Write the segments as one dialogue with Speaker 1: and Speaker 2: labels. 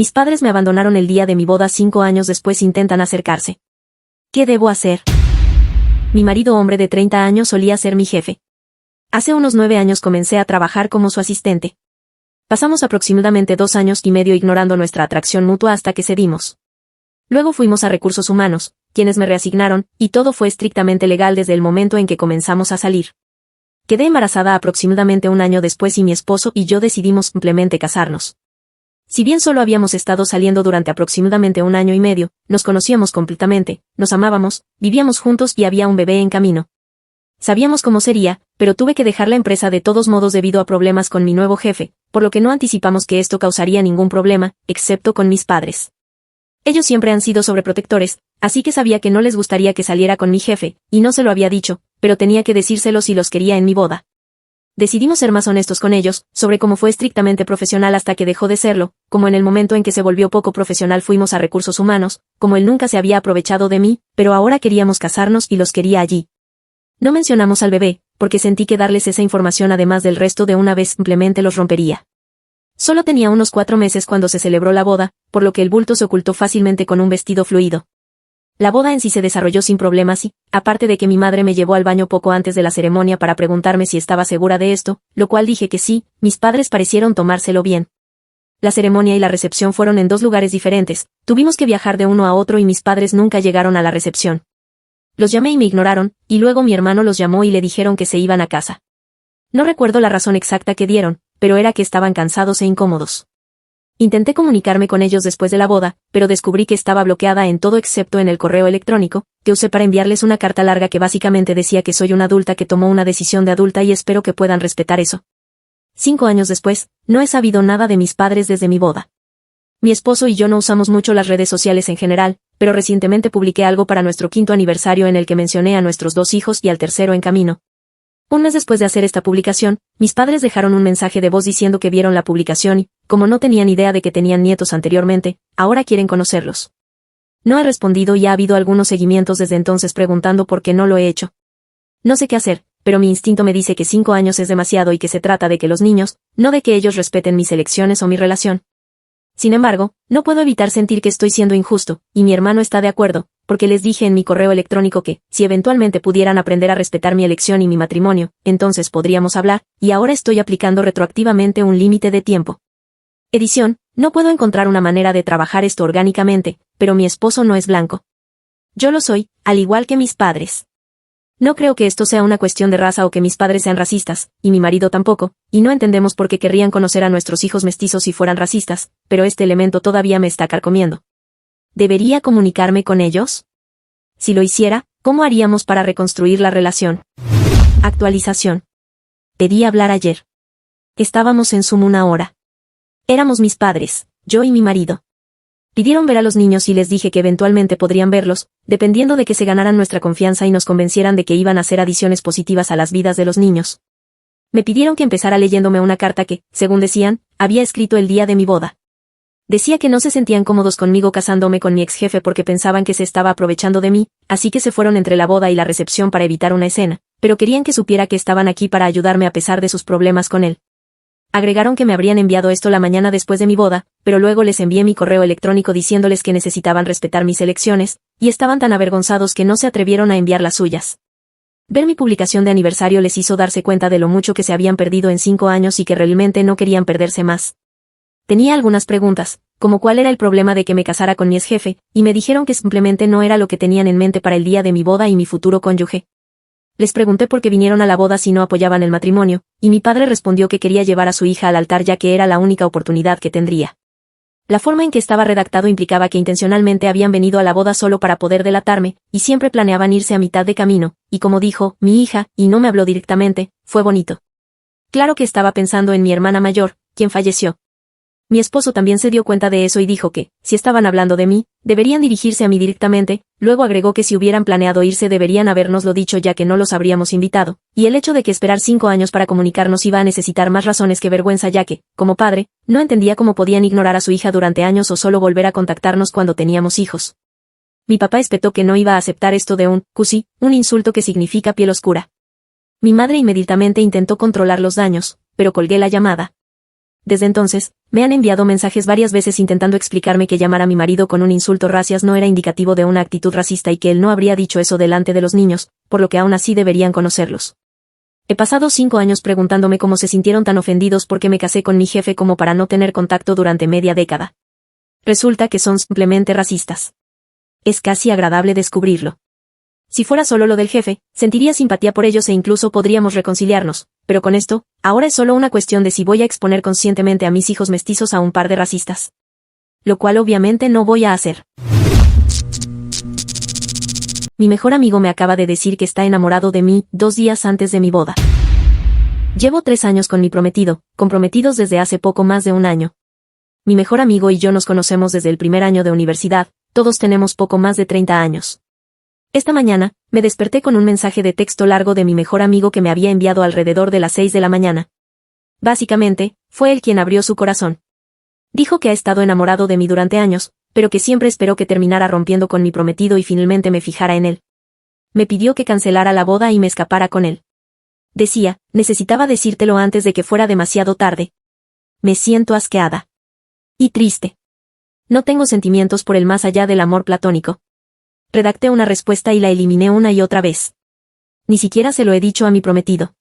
Speaker 1: Mis padres me abandonaron el día de mi boda. 5 años después intentan acercarse. ¿Qué debo hacer? Mi marido, hombre de 30 años, solía ser mi jefe. Hace unos 9 años comencé a trabajar como su asistente. Pasamos aproximadamente 2 años y medio ignorando nuestra atracción mutua hasta que cedimos. Luego fuimos a Recursos Humanos, quienes me reasignaron, y todo fue estrictamente legal desde el momento en que comenzamos a salir. Quedé embarazada aproximadamente 1 año después y mi esposo y yo decidimos simplemente casarnos. Si bien solo habíamos estado saliendo durante aproximadamente 1 año y medio, nos conocíamos completamente, nos amábamos, vivíamos juntos y había un bebé en camino. Sabíamos cómo sería, pero tuve que dejar la empresa de todos modos debido a problemas con mi nuevo jefe, por lo que no anticipamos que esto causaría ningún problema, excepto con mis padres. Ellos siempre han sido sobreprotectores, así que sabía que no les gustaría que saliera con mi jefe, y no se lo había dicho, pero tenía que decírselo si los quería en mi boda. Decidimos ser más honestos con ellos, sobre cómo fue estrictamente profesional hasta que dejó de serlo, como en el momento en que se volvió poco profesional fuimos a Recursos Humanos, como él nunca se había aprovechado de mí, pero ahora queríamos casarnos y los quería allí. No mencionamos al bebé, porque sentí que darles esa información además del resto de una vez simplemente los rompería. Solo tenía unos 4 meses cuando se celebró la boda, por lo que el bulto se ocultó fácilmente con un vestido fluido. La boda en sí se desarrolló sin problemas y, aparte de que mi madre me llevó al baño poco antes de la ceremonia para preguntarme si estaba segura de esto, lo cual dije que sí, mis padres parecieron tomárselo bien. La ceremonia y la recepción fueron en 2 lugares diferentes, tuvimos que viajar de uno a otro y mis padres nunca llegaron a la recepción. Los llamé y me ignoraron, y luego mi hermano los llamó y le dijeron que se iban a casa. No recuerdo la razón exacta que dieron, pero era que estaban cansados e incómodos. Intenté comunicarme con ellos después de la boda, pero descubrí que estaba bloqueada en todo excepto en el correo electrónico, que usé para enviarles una carta larga que básicamente decía que soy una adulta que tomó una decisión de adulta y espero que puedan respetar eso. 5 años después, no he sabido nada de mis padres desde mi boda. Mi esposo y yo no usamos mucho las redes sociales en general, pero recientemente publiqué algo para nuestro 5º aniversario en el que mencioné a nuestros 2 hijos y al tercero en camino. Un mes después de hacer esta publicación, mis padres dejaron un mensaje de voz diciendo que vieron la publicación y, como no tenían idea de que tenían nietos anteriormente, ahora quieren conocerlos. No he respondido y ha habido algunos seguimientos desde entonces preguntando por qué no lo he hecho. No sé qué hacer, pero mi instinto me dice que 5 años es demasiado y que se trata de que los niños, no de que ellos respeten mis elecciones o mi relación. Sin embargo, no puedo evitar sentir que estoy siendo injusto, y mi hermano está de acuerdo, porque les dije en mi correo electrónico que, si eventualmente pudieran aprender a respetar mi elección y mi matrimonio, entonces podríamos hablar, y ahora estoy aplicando retroactivamente un límite de tiempo. Edición, no puedo encontrar una manera de trabajar esto orgánicamente, pero mi esposo no es blanco. Yo lo soy, al igual que mis padres. No creo que esto sea una cuestión de raza o que mis padres sean racistas, y mi marido tampoco, y no entendemos por qué querrían conocer a nuestros hijos mestizos si fueran racistas, pero este elemento todavía me está carcomiendo. ¿Debería comunicarme con ellos? Si lo hiciera, ¿cómo haríamos para reconstruir la relación? Actualización. Pedí hablar ayer. Estábamos en Zoom 1 hora. Éramos mis padres, yo y mi marido. Pidieron ver a los niños y les dije que eventualmente podrían verlos, dependiendo de que se ganaran nuestra confianza y nos convencieran de que iban a ser adiciones positivas a las vidas de los niños. Me pidieron que empezara leyéndome una carta que, según decían, había escrito el día de mi boda. Decía que no se sentían cómodos conmigo casándome con mi ex jefe porque pensaban que se estaba aprovechando de mí, así que se fueron entre la boda y la recepción para evitar una escena, pero querían que supiera que estaban aquí para ayudarme a pesar de sus problemas con él. Agregaron que me habrían enviado esto la mañana después de mi boda, pero luego les envié mi correo electrónico diciéndoles que necesitaban respetar mis elecciones, y estaban tan avergonzados que no se atrevieron a enviar las suyas. Ver mi publicación de aniversario les hizo darse cuenta de lo mucho que se habían perdido en 5 años y que realmente no querían perderse más. Tenía algunas preguntas, como cuál era el problema de que me casara con mi ex jefe, y me dijeron que simplemente no era lo que tenían en mente para el día de mi boda y mi futuro cónyuge. Les pregunté por qué vinieron a la boda si no apoyaban el matrimonio, y mi padre respondió que quería llevar a su hija al altar ya que era la única oportunidad que tendría. La forma en que estaba redactado implicaba que intencionalmente habían venido a la boda solo para poder delatarme, y siempre planeaban irse a mitad de camino, y como dijo, mi hija, y no me habló directamente, fue bonito. Claro que estaba pensando en mi hermana mayor, quien falleció. Mi esposo también se dio cuenta de eso y dijo que, si estaban hablando de mí, deberían dirigirse a mí directamente, luego agregó que si hubieran planeado irse deberían habérnoslo dicho ya que no los habríamos invitado, y el hecho de que esperar 5 años para comunicarnos iba a necesitar más razones que vergüenza ya que, como padre, no entendía cómo podían ignorar a su hija durante años o solo volver a contactarnos cuando teníamos hijos. Mi papá espetó que no iba a aceptar esto de un cusi, un insulto que significa piel oscura. Mi madre inmediatamente intentó controlar los daños, pero colgué la llamada. Desde entonces, me han enviado mensajes varias veces intentando explicarme que llamar a mi marido con un insulto racias no era indicativo de una actitud racista y que él no habría dicho eso delante de los niños, por lo que aún así deberían conocerlos. He pasado 5 años preguntándome cómo se sintieron tan ofendidos porque me casé con mi jefe como para no tener contacto durante media década. Resulta que son simplemente racistas. Es casi agradable descubrirlo. Si fuera solo lo del jefe, sentiría simpatía por ellos e incluso podríamos reconciliarnos, pero con esto, ahora es solo una cuestión de si voy a exponer conscientemente a mis hijos mestizos a un par de racistas. Lo cual obviamente no voy a hacer. Mi mejor amigo me acaba de decir que está enamorado de mí 2 días antes de mi boda. Llevo 3 años con mi prometido, comprometidos desde hace poco más de un año. Mi mejor amigo y yo nos conocemos desde el primer año de universidad, todos tenemos poco más de 30 años. Esta mañana, me desperté con un mensaje de texto largo de mi mejor amigo que me había enviado alrededor de las 6 de la mañana. Básicamente, fue él quien abrió su corazón. Dijo que ha estado enamorado de mí durante años, pero que siempre esperó que terminara rompiendo con mi prometido y finalmente me fijara en él. Me pidió que cancelara la boda y me escapara con él. Decía, necesitaba decírtelo antes de que fuera demasiado tarde. Me siento asqueada. Y triste. No tengo sentimientos por él más allá del amor platónico. Redacté una respuesta y la eliminé una y otra vez. Ni siquiera se lo he dicho a mi prometido.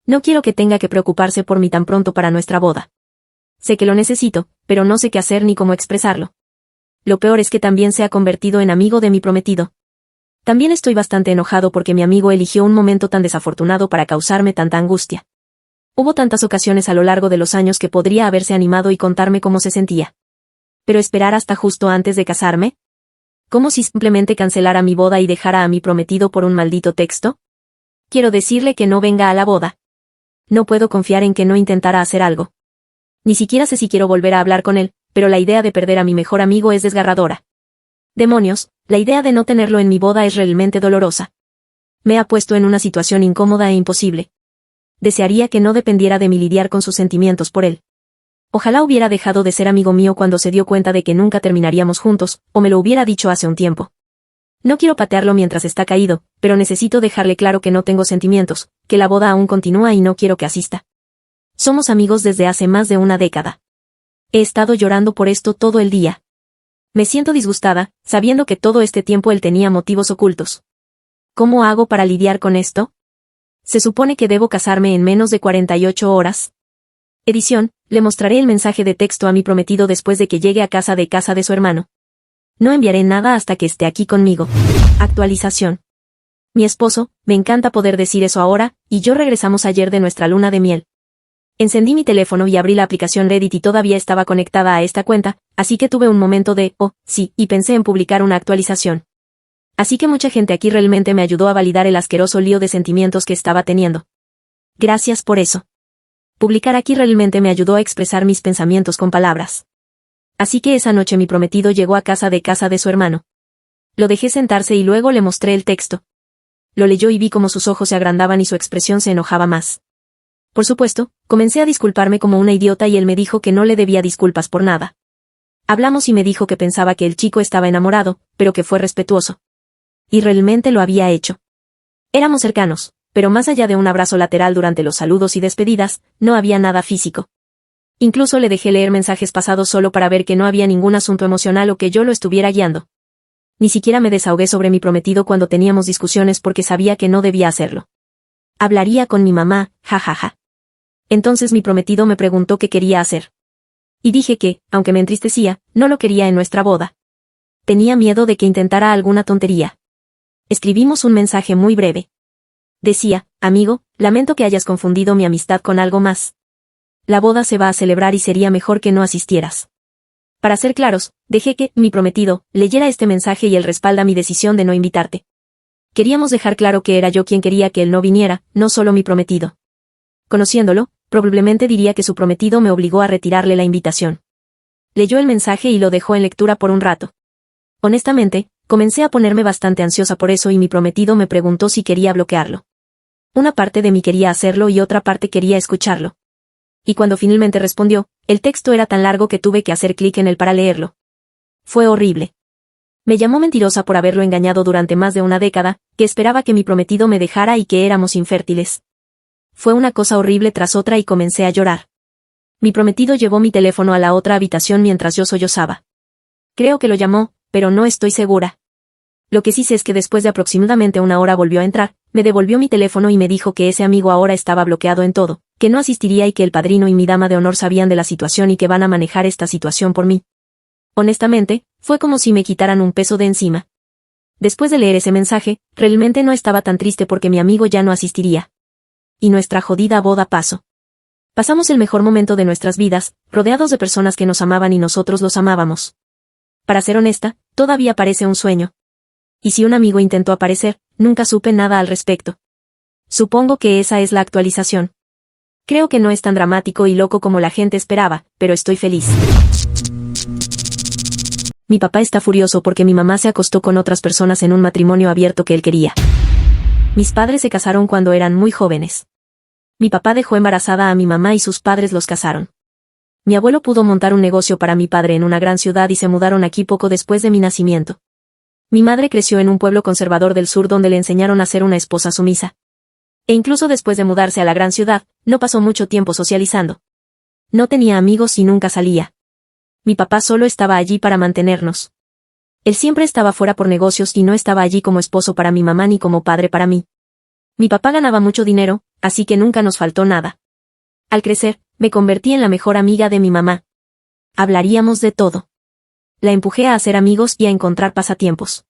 Speaker 1: No quiero que tenga que preocuparse por mí tan pronto para nuestra boda. Sé que lo necesito, pero no sé qué hacer ni cómo expresarlo. Lo peor es que también se ha convertido en amigo de mi prometido. También estoy bastante enojado porque mi amigo eligió un momento tan desafortunado para causarme tanta angustia. Hubo tantas ocasiones a lo largo de los años que podría haberse animado y contarme cómo se sentía. ¿Pero esperar hasta justo antes de casarme? ¿Cómo si simplemente cancelara mi boda y dejara a mi prometido por un maldito texto? Quiero decirle que no venga a la boda. No puedo confiar en que no intentara hacer algo. Ni siquiera sé si quiero volver a hablar con él, pero la idea de perder a mi mejor amigo es desgarradora. Demonios, la idea de no tenerlo en mi boda es realmente dolorosa. Me ha puesto en una situación incómoda e imposible. Desearía que no dependiera de mí lidiar con sus sentimientos por él. Ojalá hubiera dejado de ser amigo mío cuando se dio cuenta de que nunca terminaríamos juntos, o me lo hubiera dicho hace un tiempo. No quiero patearlo mientras está caído, pero necesito dejarle claro que no tengo sentimientos, que la boda aún continúa y no quiero que asista. Somos amigos desde hace más de una década. He estado llorando por esto todo el día. Me siento disgustada, sabiendo que todo este tiempo él tenía motivos ocultos. ¿Cómo hago para lidiar con esto? Se supone que debo casarme en menos de 48 horas. Edición, le mostraré el mensaje de texto a mi prometido después de que llegue a casa de su hermano. No enviaré nada hasta que esté aquí conmigo. Actualización. Mi esposo, me encanta poder decir eso ahora, y yo regresamos ayer de nuestra luna de miel. Encendí mi teléfono y abrí la aplicación Reddit y todavía estaba conectada a esta cuenta, así que tuve un momento de, oh, sí, y pensé en publicar una actualización. Así que mucha gente aquí realmente me ayudó a validar el asqueroso lío de sentimientos que estaba teniendo. Gracias por eso. Publicar aquí realmente me ayudó a expresar mis pensamientos con palabras. Así que esa noche mi prometido llegó a casa de su hermano. Lo dejé sentarse y luego le mostré el texto. Lo leyó y vi cómo sus ojos se agrandaban y su expresión se enojaba más. Por supuesto, comencé a disculparme como una idiota y él me dijo que no le debía disculpas por nada. Hablamos y me dijo que pensaba que el chico estaba enamorado, pero que fue respetuoso. Y realmente lo había hecho. Éramos cercanos, pero más allá de un abrazo lateral durante los saludos y despedidas, no había nada físico. Incluso le dejé leer mensajes pasados solo para ver que no había ningún asunto emocional o que yo lo estuviera guiando. Ni siquiera me desahogué sobre mi prometido cuando teníamos discusiones porque sabía que no debía hacerlo. Hablaría con mi mamá, jajaja. Entonces mi prometido me preguntó qué quería hacer. Y dije que, aunque me entristecía, no lo quería en nuestra boda. Tenía miedo de que intentara alguna tontería. Escribimos un mensaje muy breve. Decía, amigo, lamento que hayas confundido mi amistad con algo más. La boda se va a celebrar y sería mejor que no asistieras. Para ser claros, dejé que, mi prometido, leyera este mensaje y él respalda mi decisión de no invitarte. Queríamos dejar claro que era yo quien quería que él no viniera, no solo mi prometido. Conociéndolo, probablemente diría que su prometido me obligó a retirarle la invitación. Leyó el mensaje y lo dejó en lectura por un rato. Honestamente, comencé a ponerme bastante ansiosa por eso y mi prometido me preguntó si quería bloquearlo. Una parte de mí quería hacerlo y otra parte quería escucharlo. Y cuando finalmente respondió, el texto era tan largo que tuve que hacer clic en él para leerlo. Fue horrible. Me llamó mentirosa por haberlo engañado durante más de una década, que esperaba que mi prometido me dejara y que éramos infértiles. Fue una cosa horrible tras otra y comencé a llorar. Mi prometido llevó mi teléfono a la otra habitación mientras yo sollozaba. Creo que lo llamó, pero no estoy segura. Lo que sí sé es que después de aproximadamente una hora volvió a entrar, me devolvió mi teléfono y me dijo que ese amigo ahora estaba bloqueado en todo, que no asistiría y que el padrino y mi dama de honor sabían de la situación y que van a manejar esta situación por mí. Honestamente, fue como si me quitaran un peso de encima. Después de leer ese mensaje, realmente no estaba tan triste porque mi amigo ya no asistiría. Y nuestra jodida boda pasó. Pasamos el mejor momento de nuestras vidas, rodeados de personas que nos amaban y nosotros los amábamos. Para ser honesta, todavía parece un sueño. Y si un amigo intentó aparecer, nunca supe nada al respecto. Supongo que esa es la actualización. Creo que no es tan dramático y loco como la gente esperaba, pero estoy feliz. Mi papá está furioso porque mi mamá se acostó con otras personas en un matrimonio abierto que él quería. Mis padres se casaron cuando eran muy jóvenes. Mi papá dejó embarazada a mi mamá y sus padres los casaron. Mi abuelo pudo montar un negocio para mi padre en una gran ciudad y se mudaron aquí poco después de mi nacimiento. Mi madre creció en un pueblo conservador del sur donde le enseñaron a ser una esposa sumisa. E incluso después de mudarse a la gran ciudad, no pasó mucho tiempo socializando. No tenía amigos y nunca salía. Mi papá solo estaba allí para mantenernos. Él siempre estaba fuera por negocios y no estaba allí como esposo para mi mamá ni como padre para mí. Mi papá ganaba mucho dinero, así que nunca nos faltó nada. Al crecer, me convertí en la mejor amiga de mi mamá. Hablaríamos de todo. La empujé a hacer amigos y a encontrar pasatiempos.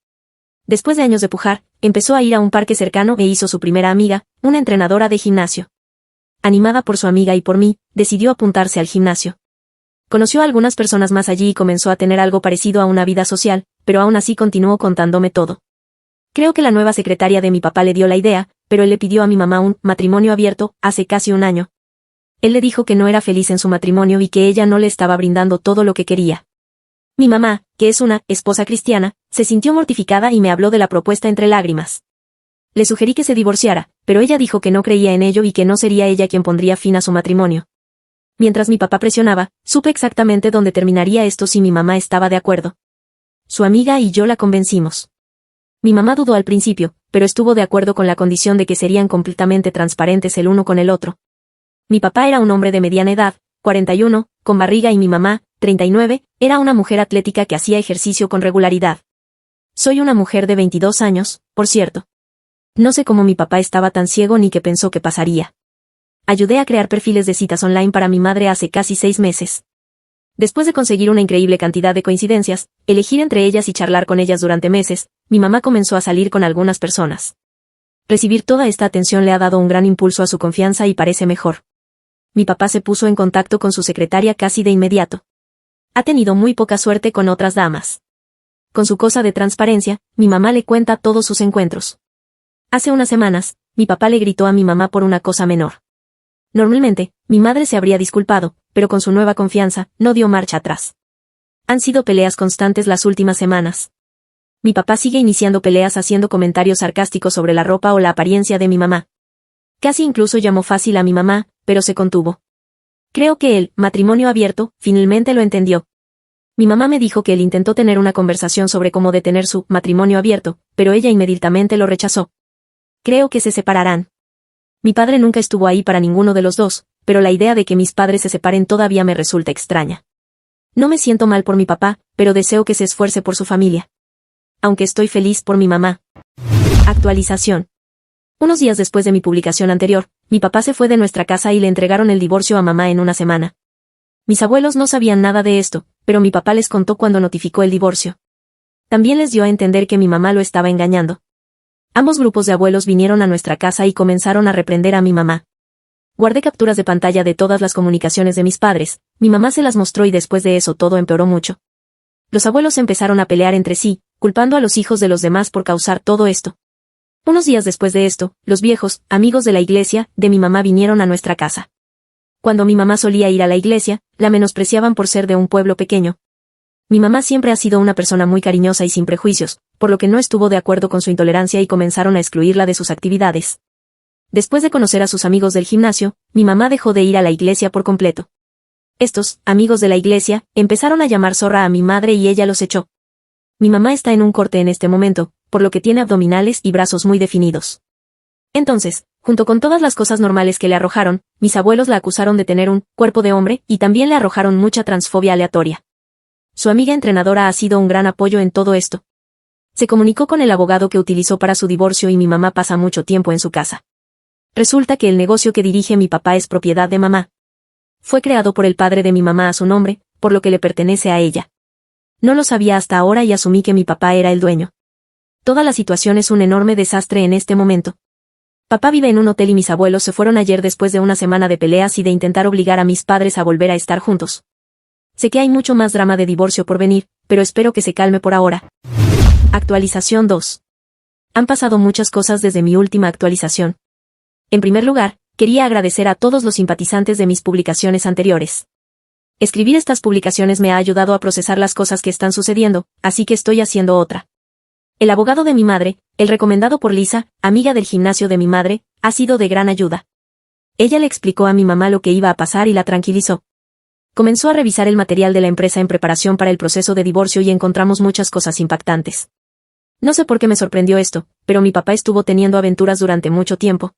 Speaker 1: Después de años de pujar, empezó a ir a un parque cercano e hizo su primera amiga, una entrenadora de gimnasio. Animada por su amiga y por mí, decidió apuntarse al gimnasio. Conoció a algunas personas más allí y comenzó a tener algo parecido a una vida social, pero aún así continuó contándome todo. Creo que la nueva secretaria de mi papá le dio la idea, pero él le pidió a mi mamá un matrimonio abierto hace casi un año. Él le dijo que no era feliz en su matrimonio y que ella no le estaba brindando todo lo que quería. Mi mamá, que es una esposa cristiana, se sintió mortificada y me habló de la propuesta entre lágrimas. Le sugerí que se divorciara, pero ella dijo que no creía en ello y que no sería ella quien pondría fin a su matrimonio. Mientras mi papá presionaba, supe exactamente dónde terminaría esto si mi mamá estaba de acuerdo. Su amiga y yo la convencimos. Mi mamá dudó al principio, pero estuvo de acuerdo con la condición de que serían completamente transparentes el uno con el otro. Mi papá era un hombre de mediana edad, 41, con barriga y mi mamá, 39, era una mujer atlética que hacía ejercicio con regularidad. Soy una mujer de 22 años, por cierto. No sé cómo mi papá estaba tan ciego ni qué pensó que pasaría. Ayudé a crear perfiles de citas online para mi madre hace casi 6 meses. Después de conseguir una increíble cantidad de coincidencias, elegir entre ellas y charlar con ellas durante meses, mi mamá comenzó a salir con algunas personas. Recibir toda esta atención le ha dado un gran impulso a su confianza y parece mejor. Mi papá se puso en contacto con su secretaria casi de inmediato. Ha tenido muy poca suerte con otras damas. Con su cosa de transparencia, mi mamá le cuenta todos sus encuentros. Hace unas semanas, mi papá le gritó a mi mamá por una cosa menor. Normalmente, mi madre se habría disculpado, pero con su nueva confianza, no dio marcha atrás. Han sido peleas constantes las últimas semanas. Mi papá sigue iniciando peleas haciendo comentarios sarcásticos sobre la ropa o la apariencia de mi mamá. Casi incluso llamó fácil a mi mamá, pero se contuvo. Creo que el matrimonio abierto finalmente lo entendió. Mi mamá me dijo que él intentó tener una conversación sobre cómo detener su matrimonio abierto, pero ella inmediatamente lo rechazó. Creo que se separarán. Mi padre nunca estuvo ahí para ninguno de los dos, pero la idea de que mis padres se separen todavía me resulta extraña. No me siento mal por mi papá, pero deseo que se esfuerce por su familia. Aunque estoy feliz por mi mamá. Actualización. Unos días después de mi publicación anterior, mi papá se fue de nuestra casa y le entregaron el divorcio a mamá en una semana. Mis abuelos no sabían nada de esto, pero mi papá les contó cuando notificó el divorcio. También les dio a entender que mi mamá lo estaba engañando. Ambos grupos de abuelos vinieron a nuestra casa y comenzaron a reprender a mi mamá. Guardé capturas de pantalla de todas las comunicaciones de mis padres, mi mamá se las mostró y después de eso todo empeoró mucho. Los abuelos empezaron a pelear entre sí, culpando a los hijos de los demás por causar todo esto. Unos días después de esto, los viejos, amigos de la iglesia, de mi mamá vinieron a nuestra casa. Cuando mi mamá solía ir a la iglesia, la menospreciaban por ser de un pueblo pequeño. Mi mamá siempre ha sido una persona muy cariñosa y sin prejuicios, por lo que no estuvo de acuerdo con su intolerancia y comenzaron a excluirla de sus actividades. Después de conocer a sus amigos del gimnasio, mi mamá dejó de ir a la iglesia por completo. Estos, amigos de la iglesia, empezaron a llamar zorra a mi madre y ella los echó. Mi mamá está en un corte en este momento, por lo que tiene abdominales y brazos muy definidos. Entonces, Junto con todas las cosas normales que le arrojaron, mis abuelos la acusaron de tener un cuerpo de hombre y también le arrojaron mucha transfobia aleatoria. Su amiga entrenadora ha sido un gran apoyo en todo esto. Se comunicó con el abogado que utilizó para su divorcio y mi mamá pasa mucho tiempo en su casa. Resulta que el negocio que dirige mi papá es propiedad de mamá. Fue creado por el padre de mi mamá a su nombre, por lo que le pertenece a ella. No lo sabía hasta ahora y asumí que mi papá era el dueño. Toda la situación es un enorme desastre en este momento. Papá vive en un hotel y mis abuelos se fueron ayer después de una semana de peleas y de intentar obligar a mis padres a volver a estar juntos. Sé que hay mucho más drama de divorcio por venir, pero espero que se calme por ahora. Actualización 2. Han pasado muchas cosas desde mi última actualización. En primer lugar, quería agradecer a todos los simpatizantes de mis publicaciones anteriores. Escribir estas publicaciones me ha ayudado a procesar las cosas que están sucediendo, así que estoy haciendo otra. El abogado de mi madre, el recomendado por Lisa, amiga del gimnasio de mi madre, ha sido de gran ayuda. Ella le explicó a mi mamá lo que iba a pasar y la tranquilizó. Comenzó a revisar el material de la empresa en preparación para el proceso de divorcio y encontramos muchas cosas impactantes. No sé por qué me sorprendió esto, pero mi papá estuvo teniendo aventuras durante mucho tiempo.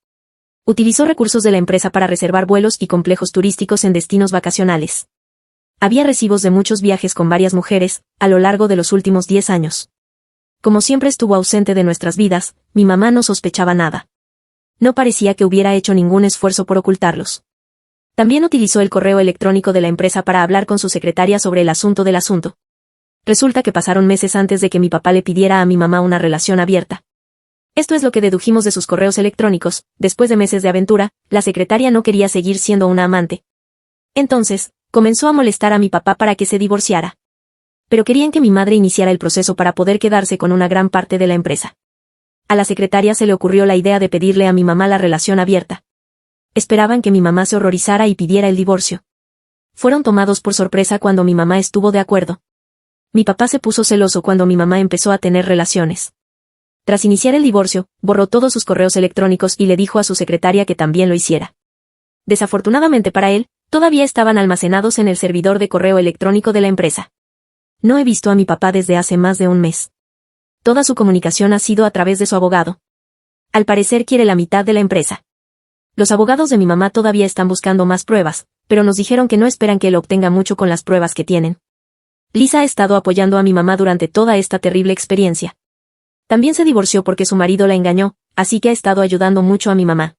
Speaker 1: Utilizó recursos de la empresa para reservar vuelos y complejos turísticos en destinos vacacionales. Había recibos de muchos viajes con varias mujeres, a lo largo de los últimos 10 años. Como siempre estuvo ausente de nuestras vidas, mi mamá no sospechaba nada. No parecía que hubiera hecho ningún esfuerzo por ocultarlos. También utilizó el correo electrónico de la empresa para hablar con su secretaria sobre el asunto del asunto. Resulta que pasaron meses antes de que mi papá le pidiera a mi mamá una relación abierta. Esto es lo que dedujimos de sus correos electrónicos. Después de meses de aventura, la secretaria no quería seguir siendo una amante. Entonces, comenzó a molestar a mi papá para que se divorciara. Pero querían que mi madre iniciara el proceso para poder quedarse con una gran parte de la empresa. A la secretaria se le ocurrió la idea de pedirle a mi mamá la relación abierta. Esperaban que mi mamá se horrorizara y pidiera el divorcio. Fueron tomados por sorpresa cuando mi mamá estuvo de acuerdo. Mi papá se puso celoso cuando mi mamá empezó a tener relaciones. Tras iniciar el divorcio, borró todos sus correos electrónicos y le dijo a su secretaria que también lo hiciera. Desafortunadamente para él, todavía estaban almacenados en el servidor de correo electrónico de la empresa. No he visto a mi papá desde hace más de un mes. Toda su comunicación ha sido a través de su abogado. Al parecer quiere la mitad de la empresa. Los abogados de mi mamá todavía están buscando más pruebas, pero nos dijeron que no esperan que él obtenga mucho con las pruebas que tienen. Lisa ha estado apoyando a mi mamá durante toda esta terrible experiencia. También se divorció porque su marido la engañó, así que ha estado ayudando mucho a mi mamá.